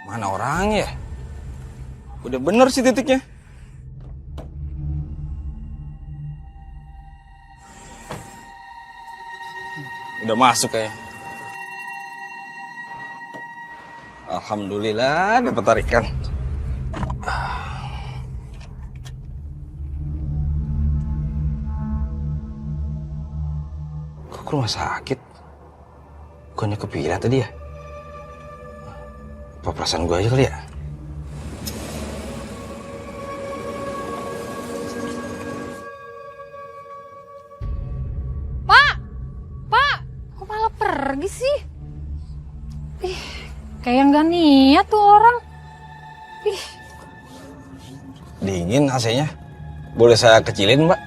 Mana orangnya ya? Udah bener sih titiknya. Udah masuk kayak. Alhamdulillah dapat tarikan. Kok ke rumah sakit? Bukannya kepila tadi ya? Apa perasaan gue aja kali ya? Kok malah pergi sih? Kayak nggak niat tuh orang. Dingin AC-nya. Boleh saya kecilin, Mbak?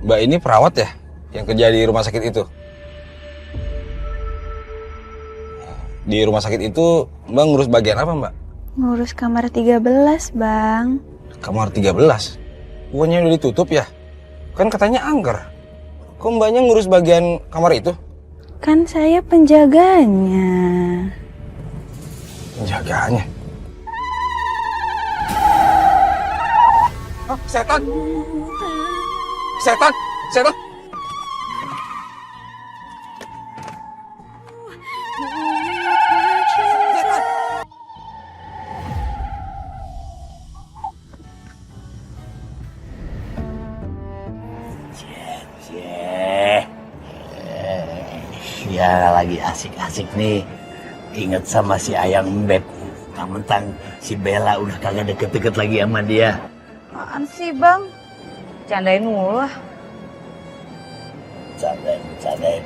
Mbak ini perawat ya? Yang kerja di rumah sakit itu? Di rumah sakit itu Mbak ngurus bagian apa, Mbak? Ngurus kamar 13, Bang. Kamar 13? Bukannya udah ditutup ya? Kan katanya angker. Kok Mbaknya ngurus bagian kamar itu? Kan saya penjaganya. Penjagaannya? Oh, setan! Setan! Setan! Ya lagi asik-asik nih. Ingat sama si Ayang Beb. Mentang-mentang si Bella udah kagak deket-deket lagi sama dia. Apaan sih, Bang? Candain mulu lah. Bercandain.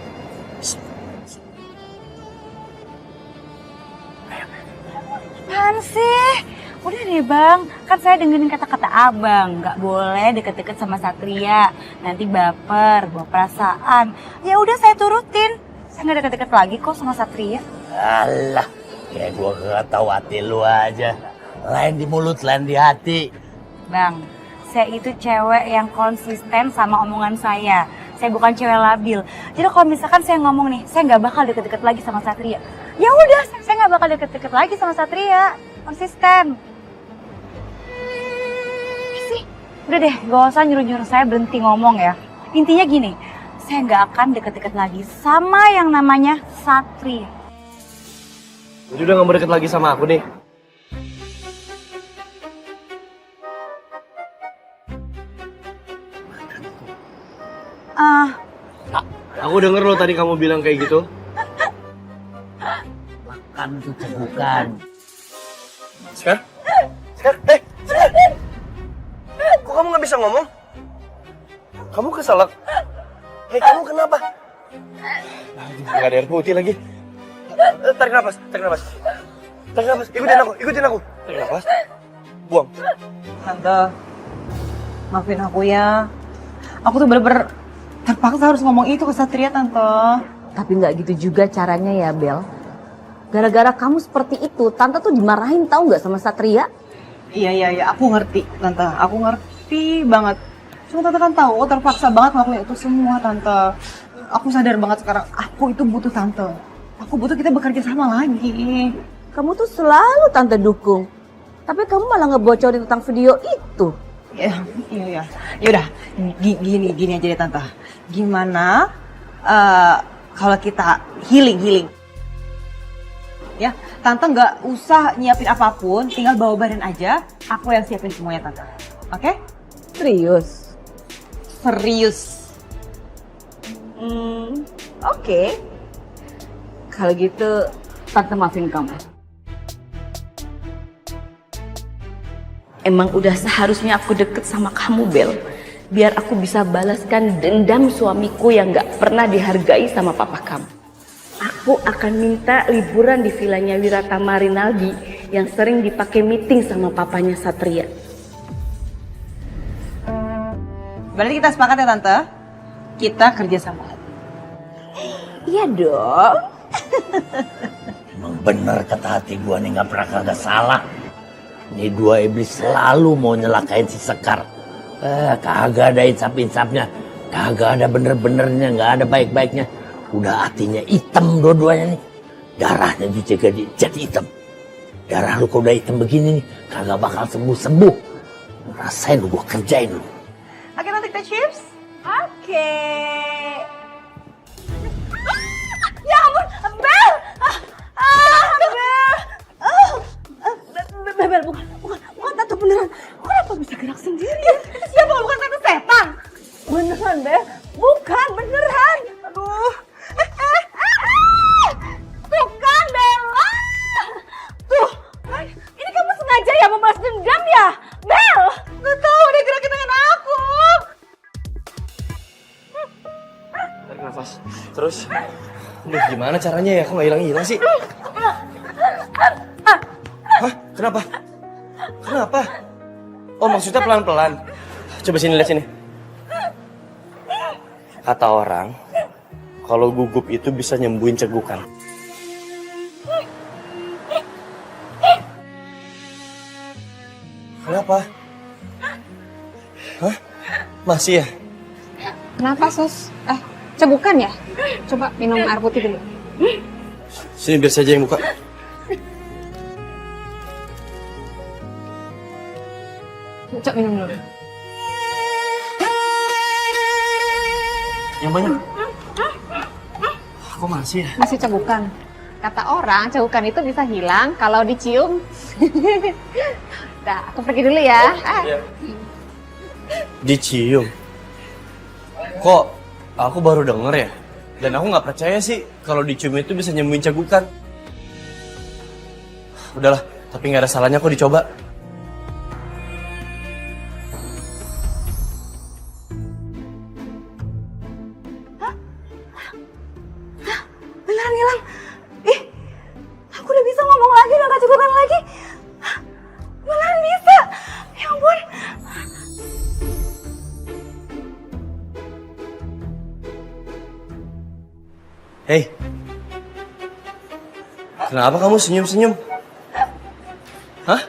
Apaan sih? Udah deh, Bang. Kan saya dengerin kata-kata Abang. Nggak boleh deket-deket sama Satria. Nanti baper, bawa perasaan. Ya udah saya turutin. Saya nggak deket-deket lagi kok sama Satria. Alah, kayak gua kagak tahu hati lu aja. Lain di mulut, lain di hati. Bang, saya itu cewek yang konsisten sama omongan saya. Saya bukan cewek labil. Jadi kalau misalkan saya ngomong nih, saya nggak bakal deket-deket lagi sama Satria. Ya udah, saya nggak bakal deket-deket lagi sama Satria. Konsisten. Sih, udah deh, gak usah nyuruh-nyuruh saya berhenti ngomong ya. Intinya gini, saya nggak akan deket-deket lagi sama yang namanya Satria. Jadi udah gak mau deket lagi sama aku nih. Aku denger lo tadi kamu bilang kayak gitu. Makan tuh cebukan. Sekar? Kok kamu gak bisa ngomong? Kamu keselak? Kamu kenapa? Gak ada air putih lagi. Tarik nafas. Ikutin aku. Tarik nafas. Buang. Tante, maafin aku ya. Aku tuh bener-bener terpaksa harus ngomong itu ke Satria, Tante. Tapi nggak gitu juga caranya ya, Bel. Gara-gara kamu seperti itu, Tante tuh dimarahin tahu nggak sama Satria? Iya, aku ngerti, Tante. Aku ngerti banget. Cuma Tante kan tahu, aku terpaksa banget ngelakuin itu semua, Tante. Aku sadar banget sekarang, aku itu butuh Tante. Aku butuh kita bekerja sama lagi. Kamu tuh selalu Tante dukung. Tapi kamu malah ngebocorin tentang video itu. Iya. Yaudah, gini aja deh, Tante. Gimana kalau kita healing? Ya, Tante nggak usah nyiapin apapun, tinggal bawa badan aja. Aku yang siapin semuanya, Tante. Oke? Serius? Serius. Oke. Kalau gitu, Tante maafin kamu. Emang udah seharusnya aku deket sama kamu, Bel. Biar aku bisa balaskan dendam suamiku yang gak pernah dihargai sama papa kamu. Aku akan minta liburan di vilanya Wiratama Rinaldi yang sering dipakai meeting sama papanya Satria. Berarti kita sepakat ya, Tante? Kita kerja sama lagi. Iya dong. Emang bener kata hati gua nih, gak pernah kagak salah. Ini dua iblis selalu mau nyelakain si Sekar. Kagak ada insap-insapnya, kagak ada bener-benernya, gak ada baik-baiknya. Udah hatinya hitam dua-duanya nih. Darahnya juga jadi hitam. Darah lu kalau udah hitam begini nih, kagak bakal sembuh-sembuh. Rasain lu, gua kerjain lu. Oke, nanti kita chips. Oke. Ya ampun, Bel! Bel! Bel, bukan tante beneran. Kenapa bisa gerak sendiri? Itu siapa? Bukan tante setan. Beneran, Bel. Bukan, beneran. Aduh. Tuh kan, Bel. Tuh. Ini kamu sengaja ya membalas dendam ya? Bel! Gak tahu, dia gerakin tangan aku. Tarik nafas. Terus. Aduh, gimana caranya ya? Kok nggak hilang-hilang sih? Hah? Kenapa? Kenapa? Oh, maksudnya pelan-pelan. Coba sini, lihat sini. Kata orang, kalau gugup itu bisa nyembuhin cegukan. Kenapa? Hah? Masih ya? Kenapa, Sus? Cegukan ya? Coba minum air putih dulu. Sini biar saja yang buka. Coba minum dulu. Yang banyak. Kok masih ya? Masih cegukan. Kata orang, cegukan itu bisa hilang kalau dicium. Udah, aku pergi dulu ya. Dicium. Kok aku baru denger ya? Dan aku nggak percaya sih kalau dicium itu bisa nyembuhin cegukan. Udahlah, tapi nggak ada salahnya kok dicoba. Beneran hilang. Ih, aku udah bisa ngomong lagi, udah gak cegukan lagi. Beneran bisa. Ya ampun. Hei, kenapa kamu senyum-senyum? Hah?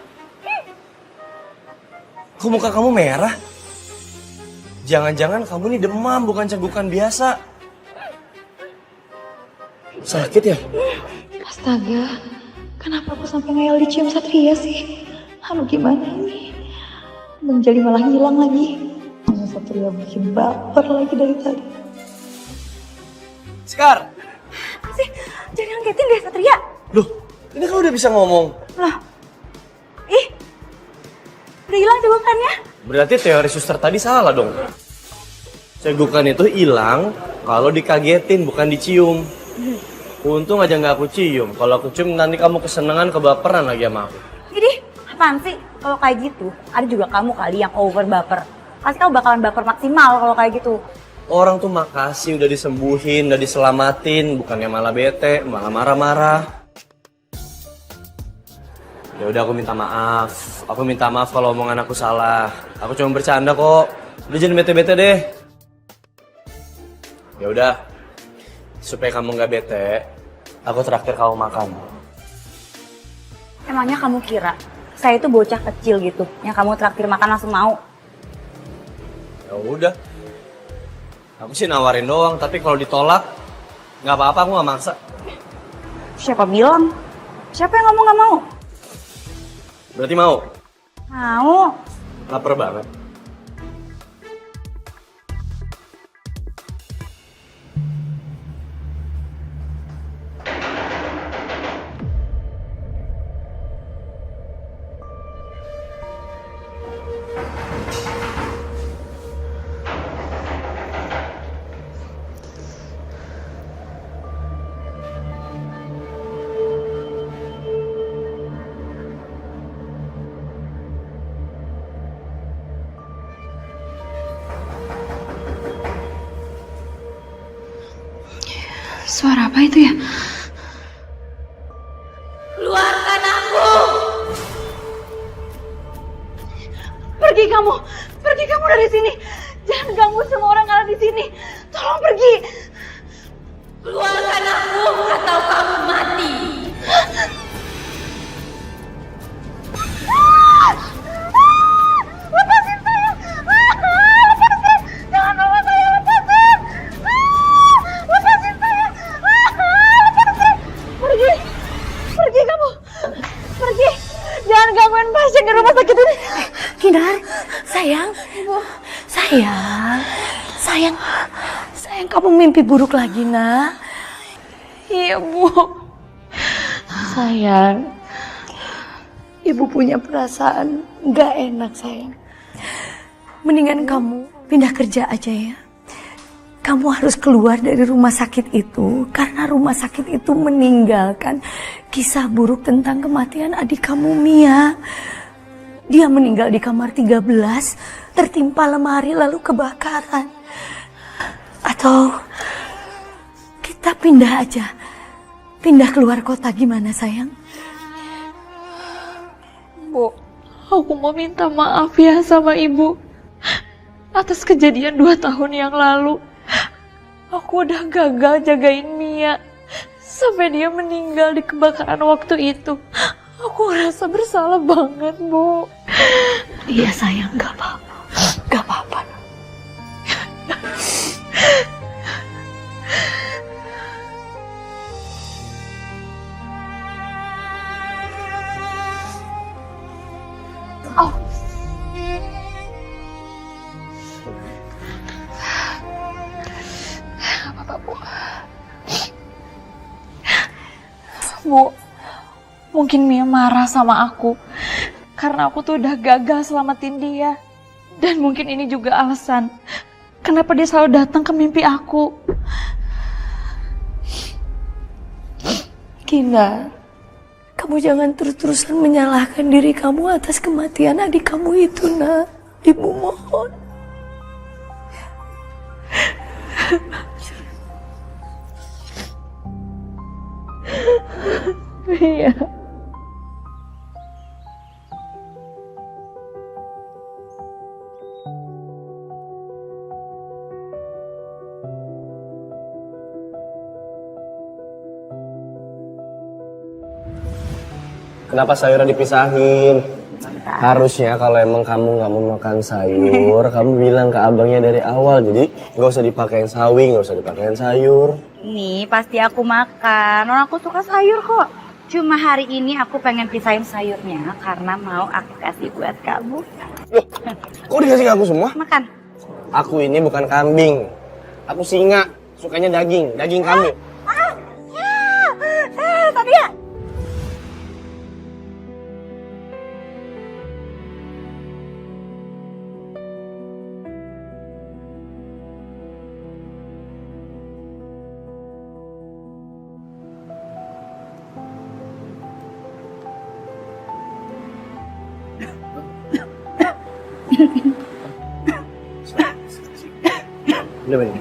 Kok muka kamu merah? Jangan-jangan kamu ini demam, bukan cegukan biasa. Sakit ya? Astaga, kenapa aku sampai ngayal dicium Satria sih? Aduh gimana ini? Menjadi malah hilang lagi. Hanya Satria bikin baper lagi dari tadi. Sekar! Sih, jangan ngagetin deh Satria. Loh, ini kan udah bisa ngomong. Lah. Ih. Udah hilang cegukannya. Berarti teori suster tadi salah dong. Cegukan itu hilang kalau dikagetin, bukan dicium. Untung aja nggak aku cium. Kalau aku cium nanti kamu kesenangan kebaperan lagi sama aku. Jadi, apaan sih? Kalau kayak gitu, ada juga kamu kali yang over baper. Pasti kamu bakalan baper maksimal kalau kayak gitu. Orang tuh makasih udah disembuhin, udah diselamatin, bukannya malah bete, malah marah-marah. Ya udah aku minta maaf. Aku minta maaf kalau omongan aku salah. Aku cuma bercanda kok. Udah jangan bete-bete deh. Ya udah. Supaya kamu nggak bete, aku traktir kamu makan. Emangnya kamu kira saya itu bocah kecil gitu, yang kamu traktir makan langsung mau? Ya udah. Aku sih nawarin doang, tapi kalau ditolak, nggak apa-apa, aku nggak maksa. Siapa bilang? Siapa yang ngomong nggak mau? Berarti mau? Mau. Laper banget. Suara apa itu ya? Keluarkan aku! Pergi kamu dari sini. Jangan ganggu semua orang yang ada di sini. Tolong pergi. Keluarkan aku atau kamu mati! Lepasin saya. Lepasin. Jangan bawa saya, lepasin. Lepasin saya. gangguin pasien di rumah sakit ini. Kinar, sayang. Sayang kamu mimpi buruk lagi, nak. Iya, Bu. Sayang, Ibu punya perasaan gak enak, sayang. Mendingan kamu pindah kerja aja ya. Kamu harus keluar dari rumah sakit itu karena rumah sakit itu meninggalkan kisah buruk tentang kematian adik kamu, Mia. Dia meninggal di kamar 13, tertimpa lemari lalu kebakaran. Atau kita pindah aja. Pindah keluar kota gimana, sayang? Bu, aku mau minta maaf ya sama Ibu atas kejadian 2 tahun yang lalu. Aku udah gagal jagain Mia sampai dia meninggal di kebakaran waktu itu. Aku ngerasa bersalah banget, Bu. Iya, sayang, gak apa-apa. Gak apa-apa. Oh. Apa-apa, Bu. Bu, mungkin Mia marah sama aku karena aku tuh udah gagal selamatin dia. Dan mungkin ini juga alasan kenapa dia selalu datang ke mimpi aku. Kinar, kamu jangan terus-terusan menyalahkan diri kamu atas kematian adik kamu itu, nak. Ibu mohon. Iya. Kenapa sayurnya dipisahin? Harusnya kalau emang kamu nggak mau makan sayur, kamu bilang ke abangnya dari awal. Jadi nggak usah dipakein sawi, nggak usah dipakein sayur. Nih pasti aku makan, orang aku suka sayur kok. Cuma hari ini aku pengen pisahin sayurnya karena mau aku kasih buat kamu. Loh, kok dikasih ke aku semua? Makan. Aku ini bukan kambing, aku singa, sukanya daging kambing. Satria. Udah bener.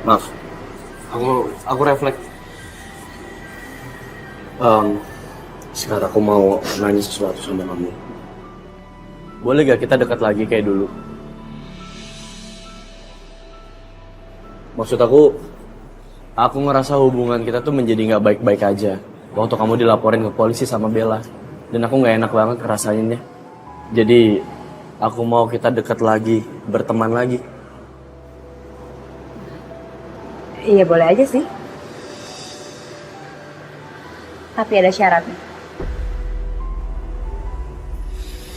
Maaf, aku refleks. Sekarang aku mau nanya sesuatu sama kamu. Boleh gak kita dekat lagi kayak dulu? Maksud aku ngerasa hubungan kita tuh menjadi nggak baik-baik aja. Waktu kamu dilaporin ke polisi sama Bella, dan aku nggak enak banget ngerasainnya. Jadi aku mau kita dekat lagi, berteman lagi. Iya boleh aja sih. Tapi ada syaratnya.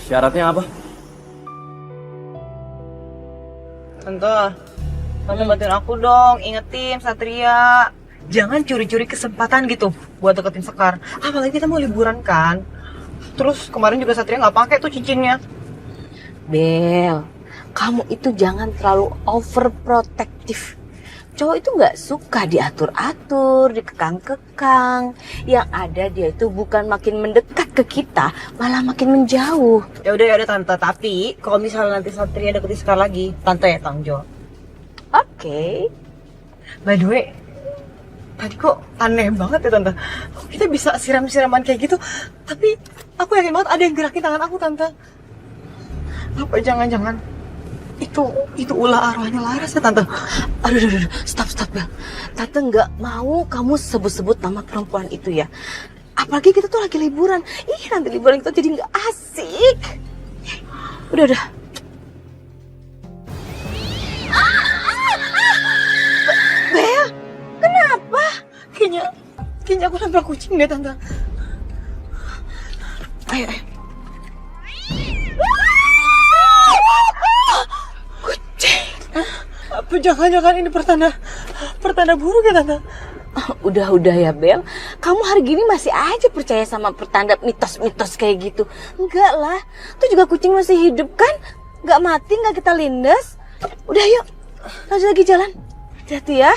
Syaratnya apa? Tante bantuin aku dong, ingetin Satria. Jangan curi-curi kesempatan gitu buat deketin Sekar. Apalagi kita mau liburan kan. Terus kemarin juga Satria nggak pakai tuh cincinnya. Bel, kamu itu jangan terlalu overprotective. Cowok itu nggak suka diatur-atur, dikekang-kekang. Yang ada dia itu bukan makin mendekat ke kita, malah makin menjauh. Ya udah Tante, tapi kalau misalnya nanti Satria deketin Sekar lagi, Tante ya tanggung jawab. Oke. By the way, tadi kok aneh banget ya Tante. Kok kita bisa siram-siraman kayak gitu, tapi aku yakin banget ada yang gerakin tangan aku Tante. Apa jangan-jangan itu ulah arwahnya Laras ya Tante? Aduh, stop ya. Tante nggak mau kamu sebut-sebut nama perempuan itu ya. Apalagi kita tuh lagi liburan. Ih, nanti liburan kita jadi nggak asik. Udah. Bel, kenapa? Kayaknya aku nabrak kucing deh, Tante. Ayo. Kucing. Apa jangan-jangan ini pertanda buruk ya, Tante? Udah ya Bel, kamu hari gini masih aja percaya sama pertanda mitos-mitos kayak gitu. Enggak lah, tuh juga kucing masih hidup kan? Enggak mati, enggak kita lindas. Udah yuk, lanjut lagi jalan. Hati-hati ya.